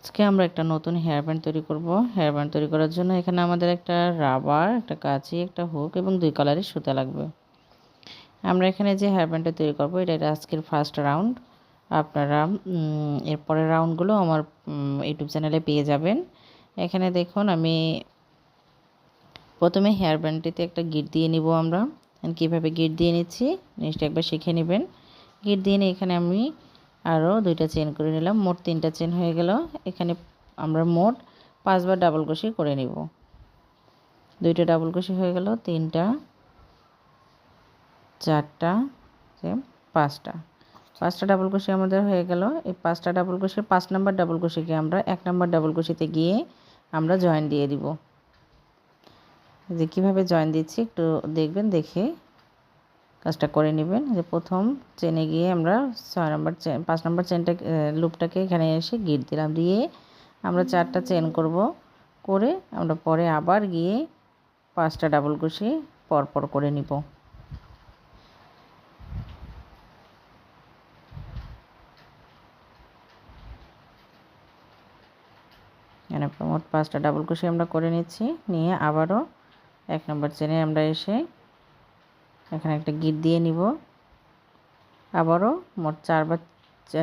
আজকে আমরা একটা নতুন হেয়ার ব্যান্ড তৈরি করব। হেয়ার ব্যান্ড তৈরি করার জন্য এখানে আমাদের একটা রাবার, একটা কাঁচি, একটা হুক এবং 2 কালারের সুতা লাগবে। আমরা এখানে যে হেয়ার ব্যান্ডটা তৈরি করব এটা আজকের ফার্স্ট রাউন্ড। আপনারা এরপরের রাউন্ডগুলো আমার ইউটিউব চ্যানেলে পেয়ে যাবেন। এখানে দেখুন আমি প্রথমে হেয়ার ব্যান্ডটিতে একটা গিট দিয়ে নিব। আমরা কীভাবে গিট দিয়ে নিচ্ছি নিশ্চয়ই একবার শিখে নেবেন। গিট দিয়ে নিয়ে এখানে আমি আরও 2টা চেন করে নিলাম, মোট 3টা চেন হয়ে গেল। এখানে আমরা মোট 5বার ডাবল ক্রোশে করে নিব। 2টা ডাবল ক্রোশে হয়ে গেল, 3টা, 4টা, 5টা ডাবল ক্রোশে আমাদের হয়ে গেল। এই 5টা ডাবল ক্রোশে 5 নাম্বার ডাবল ক্রোশেকে আমরা 1 নাম্বার ডাবল ক্রোশেতে গিয়ে আমরা জয়েন দিয়ে দিব। যে কীভাবে জয়েন দিচ্ছি একটু দেখবেন, দেখে কাজটা করে নেবেন। যে প্রথম চেনে গিয়ে আমরা 6 নাম্বার চেন 5 নাম্বার চেনটা লুপটাকে এখানে এসে গিট দিলাম, দিয়ে আমরা 4টা চেন করব, করে আমরা পরে আবার গিয়ে 5টা ডাবল ক্রোশে পরপর করে নিব। এখানে মোট 5টা ডাবল ক্রোশে আমরা করে নিচ্ছি, নিয়ে আবারও 1 নাম্বার চেনে আমরা এসে এখানে একটা গিট দিয়ে নিব। আবারও মোট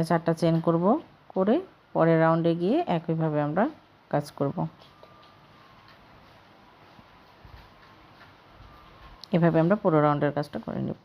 4টা চেন করব, করে পরের রাউন্ডে গিয়ে একইভাবে আমরা কাজ করব। এভাবে আমরা পুরো রাউন্ডের কাজটা করে নেব।